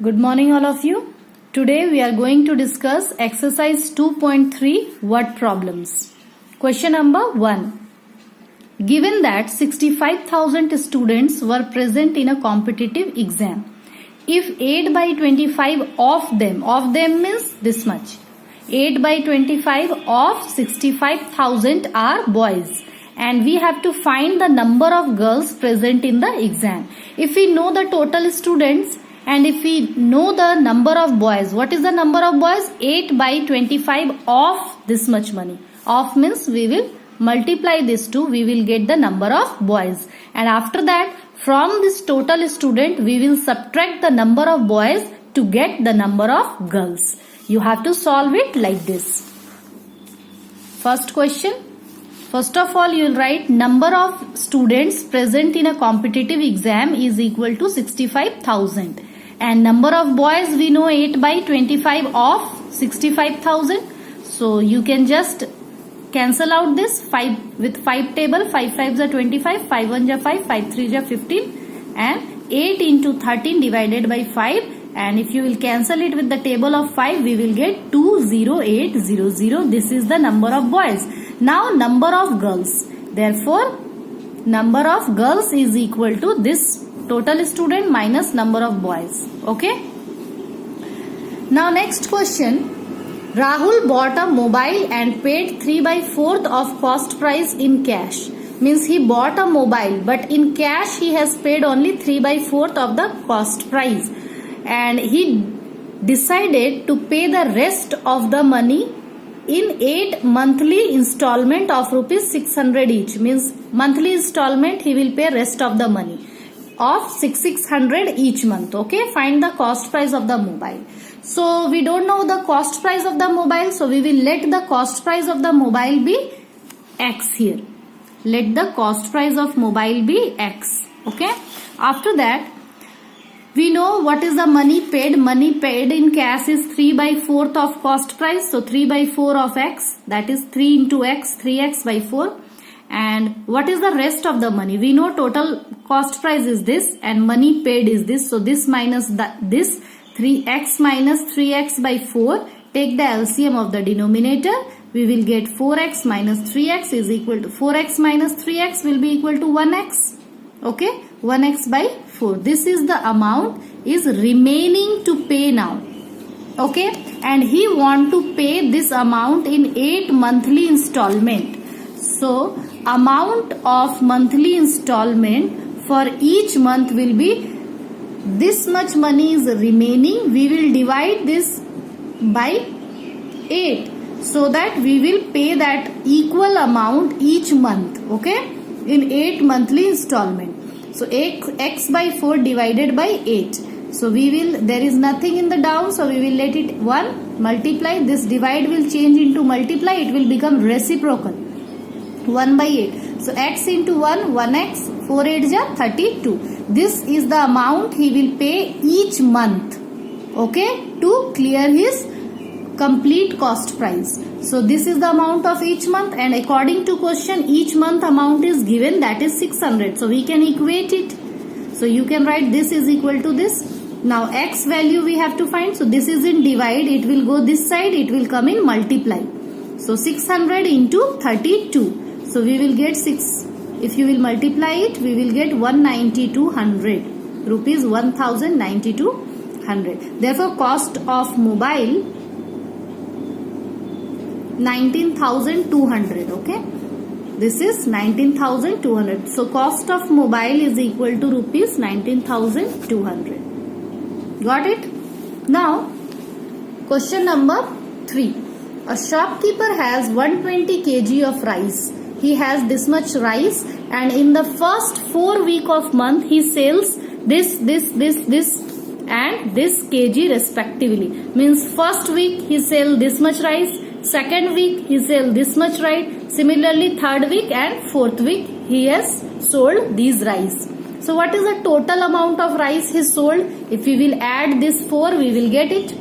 Good morning all of you. Today we are going to discuss exercise 2.3 word problems. Question number 1. Given that 65,000 students were present in a competitive exam, if 8 by 25 of them means this much. 8 by 25 of 65,000 are boys and we have to find the number of girls present in the exam. If we know the total students and if we know the number of boys, what is the number of boys? 8 by 25 of this much money. Of means we will multiply this two, we will get the number of boys. And after that, from this total student, we will subtract the number of boys to get the number of girls. You have to solve it like this. First question. First of all, you will write number of students present in a competitive exam is equal to 65,000. And number of boys we know 8 by 25 of 65,000. So you can just cancel out this 5 with 5 table. 5 5s are 25, 5 1s are 5, 5 3s are 15 and 8 into 13 divided by 5. And if you will cancel it with the table of 5, we will get 20800. This is the number of boys. Now number of girls. Therefore, number of girls is equal to this total student minus number of boys. Okay. Now next question. Rahul bought a mobile and paid 3 by 4th of cost price in cash. Means he bought a mobile but in cash he has paid only 3 by 4th of the cost price. And he decided to pay the rest of the money in 8 monthly installment of rupees 600 each. Means monthly installment he will pay rest of the money of 600 each month. Okay, find the cost price of the mobile. So we don't know the cost price of the mobile, so we will let the cost price of the mobile be X here. Let the cost price of mobile be X. Okay, after that we know what is the money paid. Money paid in cash is 3 by 4th of cost price. So 3 by 4 of X, that is 3 into X, 3X by 4. And what is the rest of the money? We know total cost price is this and money paid is this. So this minus this 3x minus 3x by 4. Take the LCM of the denominator. We will get 4x minus 3x is equal to 4x minus 3x will be equal to 1x. Okay, 1x by 4. This is the amount is remaining to pay now. Okay, and he want to pay this amount in 8 monthly installment. So amount of monthly installment for each month will be this much money is remaining. We will divide this by 8 so that we will pay that equal amount each month. Okay, in 8 monthly installment. So x by 4 divided by 8. So we will, there is nothing in the down, so we will let it 1 multiply. This divide will change into multiply. It will become reciprocal. 1 by 8. So x into 1, 1x, 4 8s are 32. This is the amount he will pay each month. Okay, to clear his complete cost price. So this is the amount of each month, and according to question each month amount is given, that is 600. So we can equate it. So you can write this is equal to this. Now x value we have to find. So this is in divide. It will go this side. It will come in multiply. So 600 into 32. So we will get 6. If you will multiply it, we will get 19200 rupees, 109200. Therefore, cost of mobile 19,200. Okay, this is 19,200. So cost of mobile is equal to rupees 19,200. Got it? Now, question number 3. A shopkeeper has 120 kg of rice. He has this much rice and in the first 4 week of month he sells this and this kg respectively. Means first week he sell this much rice, second week he sell this much rice, similarly third week and fourth week he has sold these rice. So what is the total amount of rice he sold? If we will add this 4, we will get it.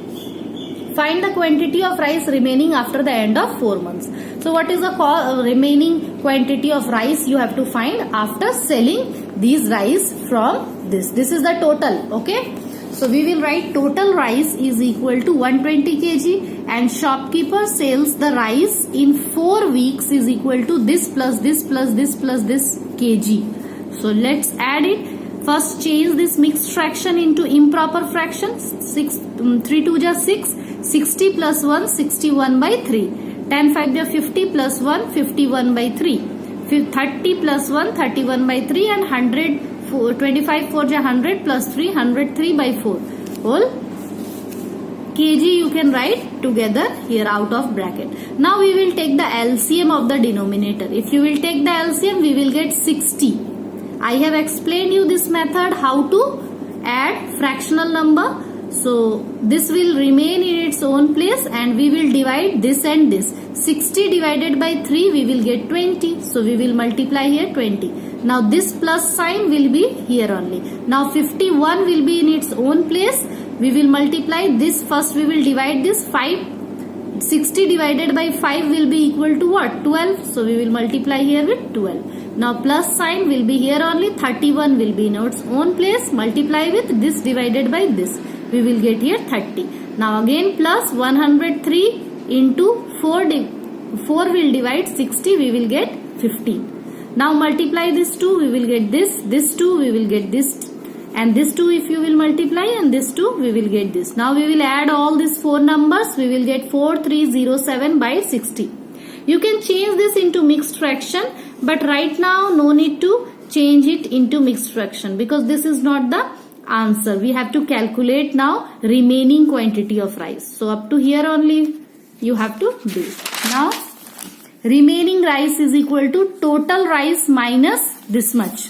Find the quantity of rice remaining after the end of 4 months. So what is the remaining quantity of rice you have to find after selling these rice from this. This is the total. Okay. So we will write total rice is equal to 120 kg and shopkeeper sells the rice in 4 weeks is equal to this plus this plus this plus this kg. So let's add it. First change this mixed fraction into improper fraction. 3 2 ja 6, 60 plus 1, 61 by 3. 10 5 ja 50 plus 1, 51 by 3. 30 plus 1, 31 by 3 and 100, 25 4 ja 100 plus 3, 103 by 4. Whole kg you can write together here out of bracket. Now we will take the LCM of the denominator. If you will take the LCM, we will get 60. I have explained you this method how to add fractional number. So this will remain in its own place and we will divide this and this. 60 divided by 3 we will get 20. So we will multiply here 20. Now this plus sign will be here only. Now 51 will be in its own place. We will multiply this first, we will divide this 5. 60 divided by 5 will be equal to what? 12. So we will multiply here with 12. Now plus sign will be here only. 31 will be in its own place. Multiply with this divided by this. We will get here 30. Now again plus 103 into 4 will divide 60. We will get 15. Now multiply this 2. We will get this 2 we will get this. And this 2 if you will multiply and this 2 we will get this. Now we will add all these 4 numbers. We will get 4307 by 60. You can change this into mixed fraction, but right now no need to change it into mixed fraction because this is not the answer. We have to calculate now remaining quantity of rice. So up to here only you have to do it. Now remaining rice is equal to total rice minus this much.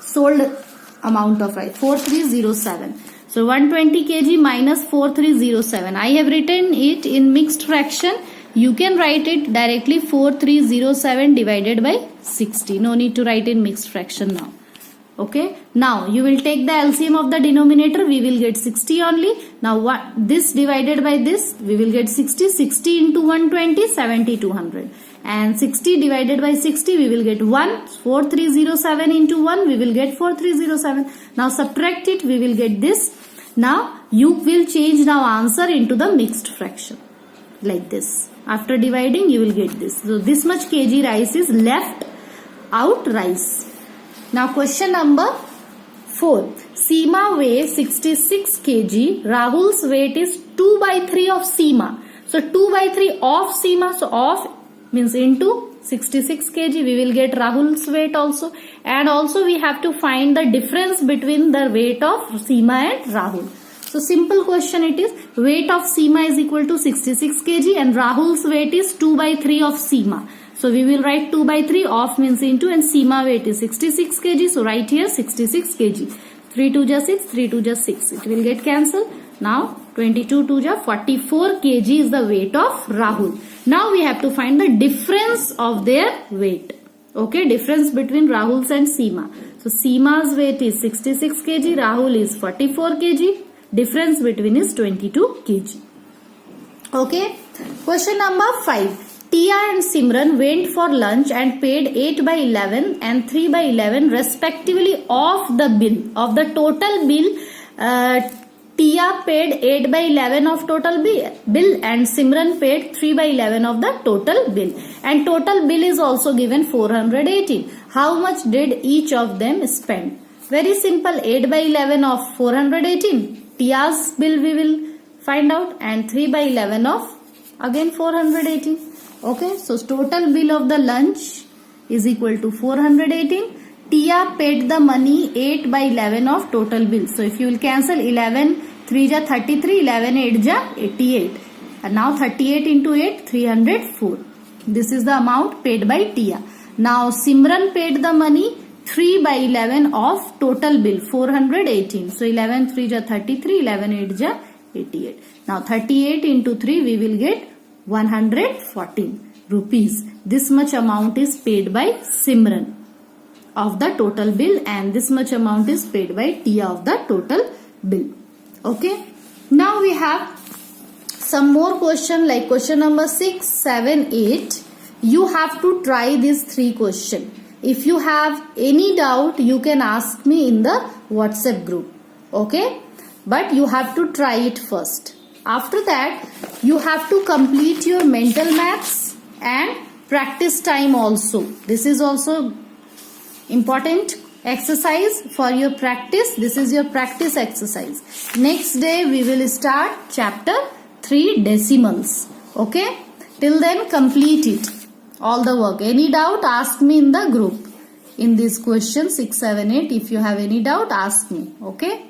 Sold amount of rice 4307. So 120 kg minus 4307. I have written it in mixed fraction. You can write it directly 4307 divided by 60. No need to write in mixed fraction now. Okay. Now you will take the LCM of the denominator. We will get 60 only. Now this divided by this we will get 60. 60 into 120 7200. And 60 divided by 60 we will get 1. 4307 into 1 we will get 4307. Now subtract it, we will get this. Now you will change now answer into the mixed fraction like this. After dividing you will get this. So this much kg rice is left out rice. Now question number 4. Seema weighs 66 kg. Rahul's weight is 2 by 3 of Seema. So 2 by 3 of Seema. So of means into 66 kg we will get Rahul's weight also. And also we have to find the difference between the weight of Seema and Rahul. So simple question it is. Weight of Seema is equal to 66 kg and Rahul's weight is 2 by 3 of Seema. So we will write 2 by 3 of means into and Seema weight is 66 kg. So write here 66 kg. 3 2 ja 6, 3 2 ja 6. It will get cancelled. Now 22 2 ja 44 kg is the weight of Rahul. Now we have to find the difference of their weight. Okay, difference between Rahul's and Seema. So Seema's weight is 66 kg, Rahul is 44 kg. Difference between is 22 kg. Okay, question number 5. Tia and Simran went for lunch and paid 8 by 11 and 3 by 11 respectively of the bill. Of the total bill, Tia paid 8 by 11 of total bill and Simran paid 3 by 11 of the total bill. And total bill is also given 418. How much did each of them spend? Very simple. 8 by 11 of 418. Tia's bill we will find out and 3 by 11 of again 418. Okay, so total bill of the lunch is equal to 418. Tia paid the money 8 by 11 of total bill. So if you will cancel 11 3 ja 33, 11 8 ja 88. And now 38 into 8 304. This is the amount paid by Tia. Now Simran paid the money 3 by 11 of total bill 418. So 11 3 ja 33, 11 8 ja 88. Now 38 into 3 we will get 114 rupees. This much amount is paid by Simran of the total bill and this much amount is paid by Tia of the total bill. Okay. Now we have some more question like question number 6, 7, 8. You have to try these 3 questions. If you have any doubt, you can ask me in the WhatsApp group. Okay, but you have to try it first. After that, you have to complete your mental maths and practice time also. This is also important exercise for your practice. This is your practice exercise. Next day we will start chapter 3 decimals. Okay, till then complete it, all the work. Any doubt, ask me in the group in this question 6, 7, 8. If you have any doubt, ask me. Okay.